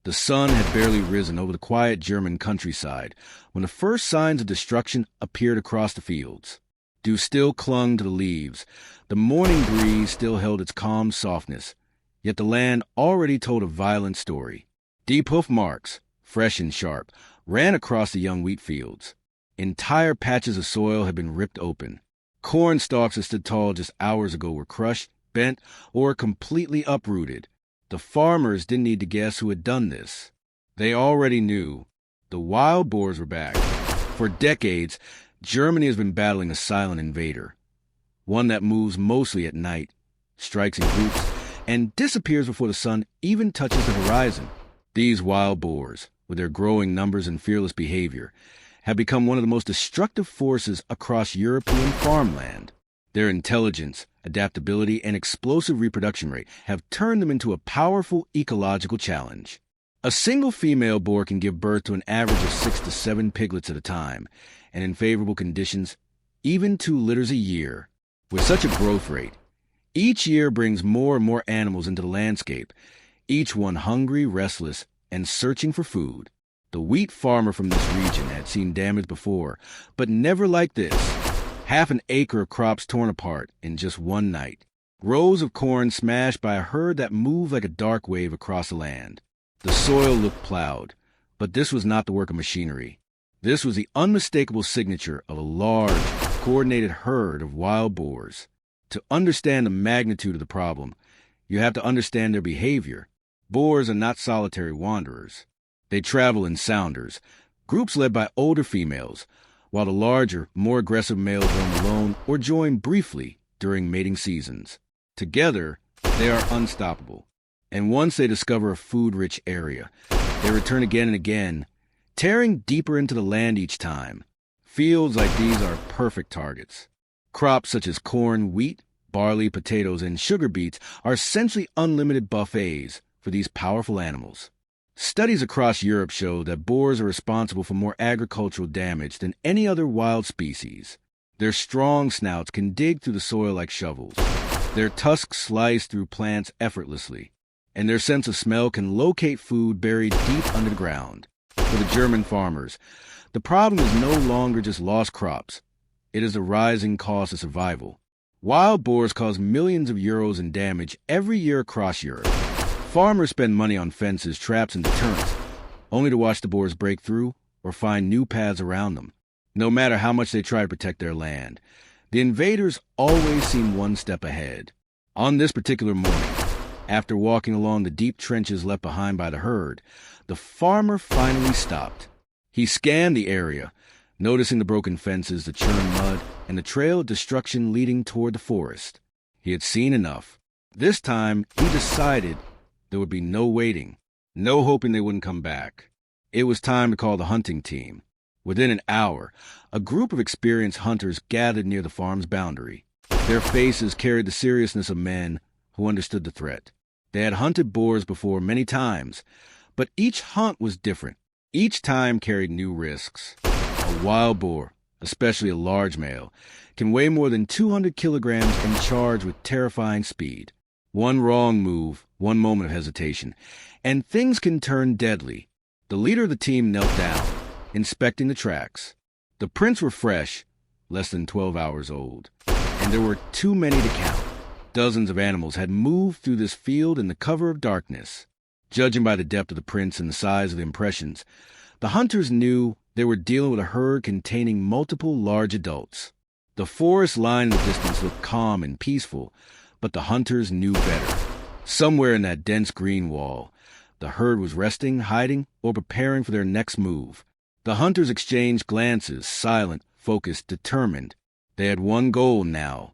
The sun had barely risen over the quiet German countryside when the first signs of destruction appeared across the fields. Dew still clung to the leaves. The morning breeze still held its calm softness, yet the land already told a violent story. Deep hoof marks, fresh and sharp, ran across the young wheat fields. Entire patches of soil had been ripped open. Corn stalks that stood tall just hours ago were crushed, bent, or completely uprooted. The farmers didn't need to guess who had done this. They already knew. The wild boars were back. For decades, Germany has been battling a silent invader, one that moves mostly at night, strikes in groups, and disappears before the sun even touches the horizon. These wild boars, with their growing numbers and fearless behavior, have become one of the most destructive forces across European farmland. Their intelligence, adaptability, and explosive reproduction rate have turned them into a powerful ecological challenge. A single female boar can give birth to an average of 6 to 7 piglets at a time, and in favorable conditions, even 2 litters a year. With such a growth rate, each year brings more and more animals into the landscape, each one hungry, restless, and searching for food. The wheat farmer from this region had seen damage before, but never like this. Half an acre of crops torn apart in just one night. Rows of corn smashed by a herd that moved like a dark wave across the land. The soil looked plowed, but this was not the work of machinery. This was the unmistakable signature of a large, coordinated herd of wild boars. To understand the magnitude of the problem, you have to understand their behavior. Boars are not solitary wanderers. They travel in sounders, groups led by older females, while the larger, more aggressive males roam alone or join briefly during mating seasons. Together, they are unstoppable. And once they discover a food-rich area, they return again and again, tearing deeper into the land each time. Fields like these are perfect targets. Crops such as corn, wheat, barley, potatoes, and sugar beets are essentially unlimited buffets for these powerful animals. Studies across Europe show that boars are responsible for more agricultural damage than any other wild species. Their strong snouts can dig through the soil like shovels. Their tusks slice through plants effortlessly, and their sense of smell can locate food buried deep under the ground. For the German farmers, the problem is no longer just lost crops. It is the rising cost of survival. Wild boars cause millions of euros in damage every year across Europe. Farmers spend money on fences, traps, and deterrents, only to watch the boars break through or find new paths around them. No matter how much they try to protect their land, the invaders always seem one step ahead. On this particular morning, after walking along the deep trenches left behind by the herd, the farmer finally stopped. He scanned the area, noticing the broken fences, the churned mud, and the trail of destruction leading toward the forest. He had seen enough. This time, he decided there would be no waiting, no hoping they wouldn't come back. It was time to call the hunting team. Within an hour, a group of experienced hunters gathered near the farm's boundary. Their faces carried the seriousness of men who understood the threat. They had hunted boars before many times, but each hunt was different. Each time carried new risks. A wild boar, especially a large male, can weigh more than 200 kilograms and charge with terrifying speed. One wrong move, one moment of hesitation, and things can turn deadly. The leader of the team knelt down, inspecting the tracks. The prints were fresh, less than 12 hours old, and there were too many to count. Dozens of animals had moved through this field in the cover of darkness. Judging by the depth of the prints and the size of the impressions, the hunters knew they were dealing with a herd containing multiple large adults. The forest line in the distance looked calm and peaceful, but the hunters knew better. Somewhere in that dense green wall, the herd was resting, hiding, or preparing for their next move. The hunters exchanged glances, silent, focused, determined. They had one goal now: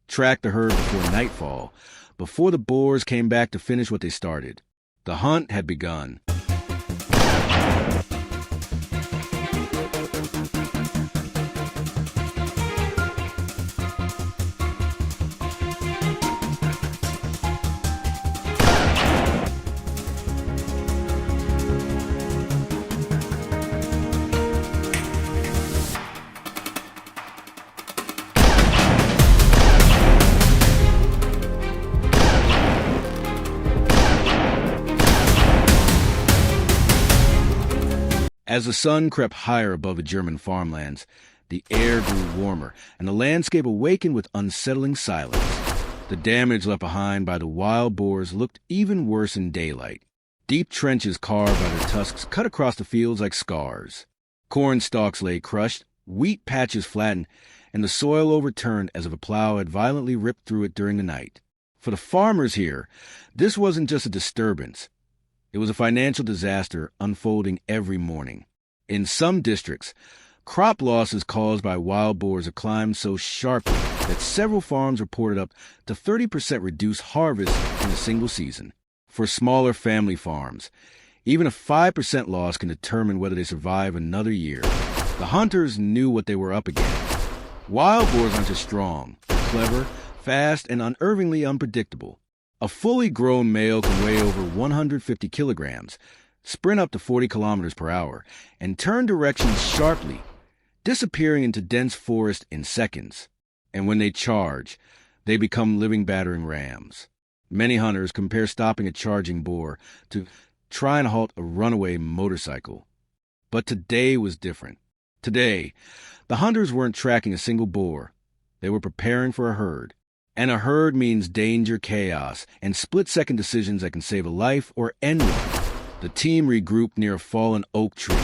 track the herd before nightfall, before the boars came back to finish what they started. The hunt had begun. As the sun crept higher above the German farmlands, the air grew warmer, and the landscape awakened with unsettling silence. The damage left behind by the wild boars looked even worse in daylight. Deep trenches carved by their tusks cut across the fields like scars. Corn stalks lay crushed, wheat patches flattened, and the soil overturned as if a plow had violently ripped through it during the night. For the farmers here, this wasn't just a disturbance. It was a financial disaster unfolding every morning. In some districts, crop losses caused by wild boars have climbed so sharply that several farms reported up to 30% reduced harvest in a single season. For smaller family farms, even a 5% loss can determine whether they survive another year. The hunters knew what they were up against. Wild boars aren't just strong. They're clever, fast, and unervingly unpredictable. A fully grown male can weigh over 150 kilograms, sprint up to 40 kilometers per hour, and turn directions sharply, disappearing into dense forest in seconds. And when they charge, they become living battering rams. Many hunters compare stopping a charging boar to trying to halt a runaway motorcycle. But today was different. Today, the hunters weren't tracking a single boar. They were preparing for a herd. And a herd means danger, chaos, and split-second decisions that can save a life or end one. The team regrouped near a fallen oak tree,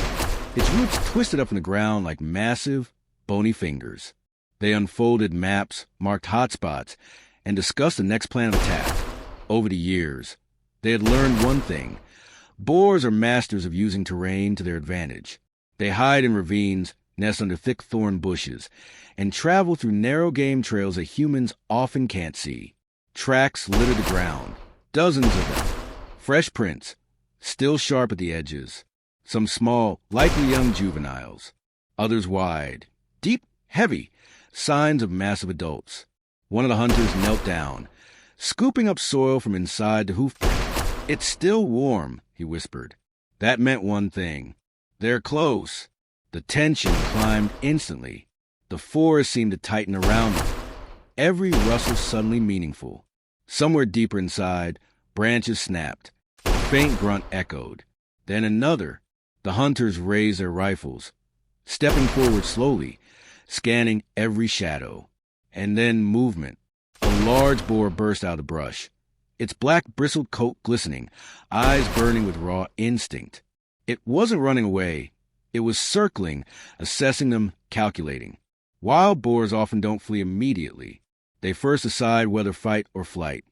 its roots twisted up in the ground like massive, bony fingers. They unfolded maps, marked hotspots, and discussed the next plan of attack. Over the years, they had learned one thing. Boars are masters of using terrain to their advantage. They hide in ravines, nest under thick thorn bushes, and travel through narrow game trails that humans often can't see. Tracks litter the ground, dozens of them. Fresh prints, still sharp at the edges. Some small, likely young juveniles. Others wide, deep, heavy, signs of massive adults. One of the hunters knelt down, scooping up soil from inside the hoofprint. "It's still warm," he whispered. That meant one thing. They're close. The tension climbed instantly. The forest seemed to tighten around them. Every rustle suddenly meaningful. Somewhere deeper inside, branches snapped. A faint grunt echoed. Then another. The hunters raised their rifles, stepping forward slowly, scanning every shadow. And then movement. A large boar burst out of the brush, its black bristled coat glistening, eyes burning with raw instinct. It wasn't running away. It was circling, assessing them, calculating. Wild boars often don't flee immediately. They first decide whether fight or flight.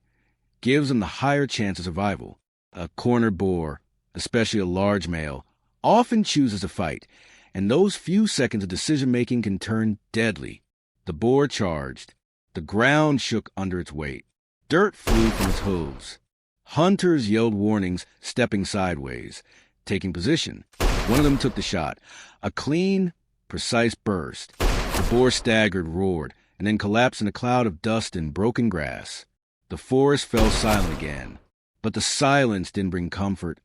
Gives them the higher chance of survival. A cornered boar, especially a large male, often chooses to fight, and those few seconds of decision-making can turn deadly. The boar charged. The ground shook under its weight. Dirt flew from its hooves. Hunters yelled warnings, stepping sideways, taking position. One of them took the shot. A clean, precise burst. The boar staggered, roared, and then collapsed in a cloud of dust and broken grass. The forest fell silent again. But the silence didn't bring comfort.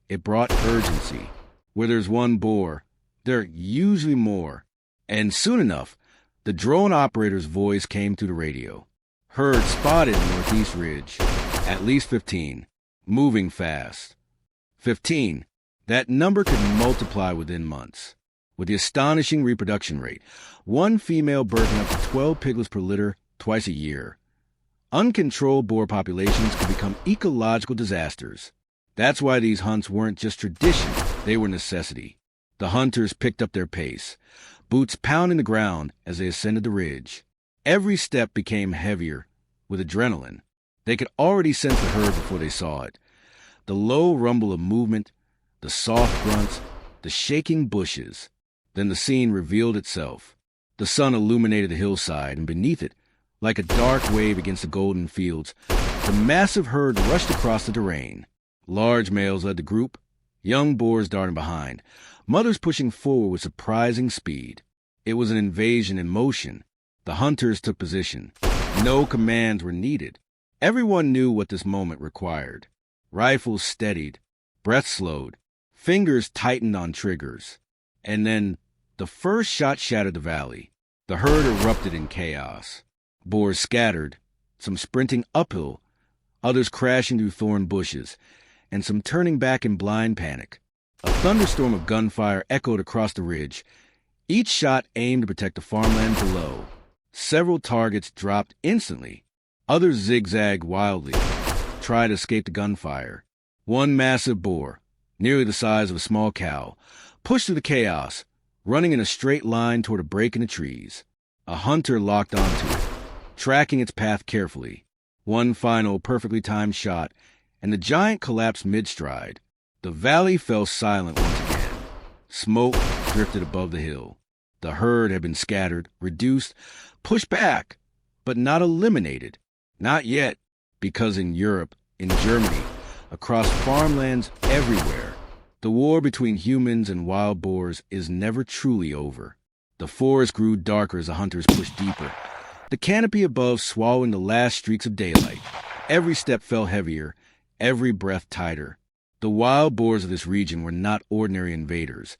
It brought urgency. Where there's one boar, there are usually more. And soon enough, the drone operator's voice came through the radio. Herd spotted in Northeast Ridge. At least 15. Moving fast. 15. That number could multiply within months. With the astonishing reproduction rate, one female birthing up to 12 piglets per litter twice a year. Uncontrolled boar populations could become ecological disasters. That's why these hunts weren't just tradition, they were necessity. The hunters picked up their pace, boots pounding the ground as they ascended the ridge. Every step became heavier with adrenaline. They could already sense the herd before they saw it. The low rumble of movement, the soft grunts, the shaking bushes. Then the scene revealed itself. The sun illuminated the hillside, and beneath it, like a dark wave against the golden fields, the massive herd rushed across the terrain. Large males led the group, young boars darting behind, mothers pushing forward with surprising speed. It was an invasion in motion. The hunters took position. No commands were needed. Everyone knew what this moment required. Rifles steadied, breath slowed, fingers tightened on triggers. And then the first shot shattered the valley. The herd erupted in chaos. Boars scattered, some sprinting uphill, others crashing through thorn bushes, and some turning back in blind panic. A thunderstorm of gunfire echoed across the ridge, each shot aimed to protect the farmland below. Several targets dropped instantly. Others zigzagged wildly, tried to escape the gunfire. One massive boar, nearly the size of a small cow, pushed through the chaos, running in a straight line toward a break in the trees. A hunter locked onto it, tracking its path carefully. One final, perfectly timed shot, and the giant collapsed mid-stride. The valley fell silent once again. Smoke drifted above the hill. The herd had been scattered, reduced, pushed back, but not eliminated. Not yet, because in Europe, in Germany, across farmlands everywhere, the war between humans and wild boars is never truly over. The forest grew darker as the hunters pushed deeper, the canopy above swallowing the last streaks of daylight. Every step felt heavier, every breath tighter. The wild boars of this region were not ordinary invaders.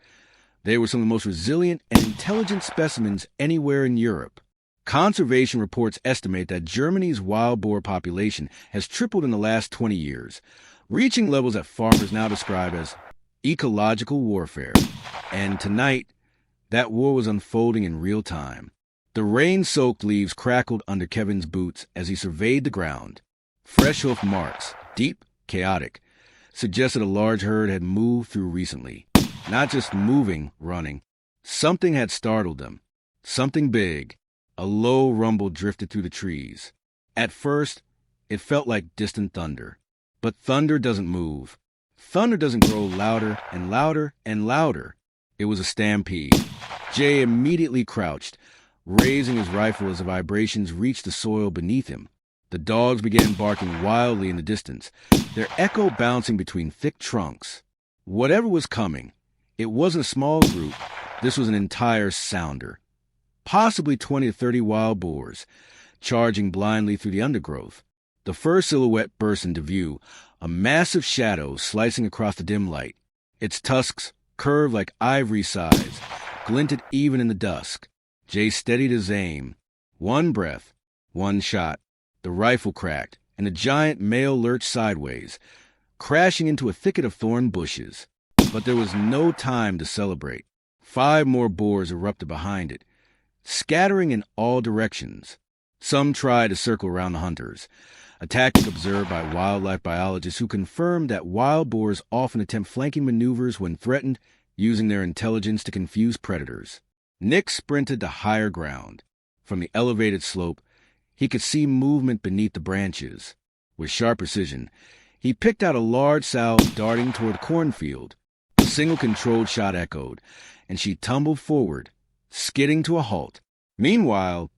They were some of the most resilient and intelligent specimens anywhere in Europe. Conservation reports estimate that Germany's wild boar population has tripled in the last 20 years, reaching levels that farmers now describe as ecological warfare. And tonight, that war was unfolding in real time. The rain-soaked leaves crackled under Kevin's boots as he surveyed the ground. Fresh hoof marks, deep, chaotic, suggested a large herd had moved through recently. Not just moving, running. Something had startled them. Something big. A low rumble drifted through the trees. At first, it felt like distant thunder. But thunder doesn't move. Thunder doesn't grow louder and louder and louder. It was a stampede. Jay immediately crouched, raising his rifle as the vibrations reached the soil beneath him. The dogs began barking wildly in the distance, their echo bouncing between thick trunks. Whatever was coming, it wasn't a small group. This was an entire sounder. Possibly 20 to 30 wild boars, charging blindly through the undergrowth. The first silhouette burst into view, a massive shadow slicing across the dim light. Its tusks, curved like ivory sides, glinted even in the dusk. Jay steadied his aim. One breath, one shot. The rifle cracked, and the giant male lurched sideways, crashing into a thicket of thorn bushes. But there was no time to celebrate. 5 more boars erupted behind it, scattering in all directions. Some tried to circle around the hunters, a tactic observed by wildlife biologists who confirmed that wild boars often attempt flanking maneuvers when threatened, using their intelligence to confuse predators. Nick sprinted to higher ground. From the elevated slope, he could see movement beneath the branches. With sharp precision, he picked out a large sow darting toward the cornfield. A single controlled shot echoed, and she tumbled forward, skidding to a halt. Meanwhile,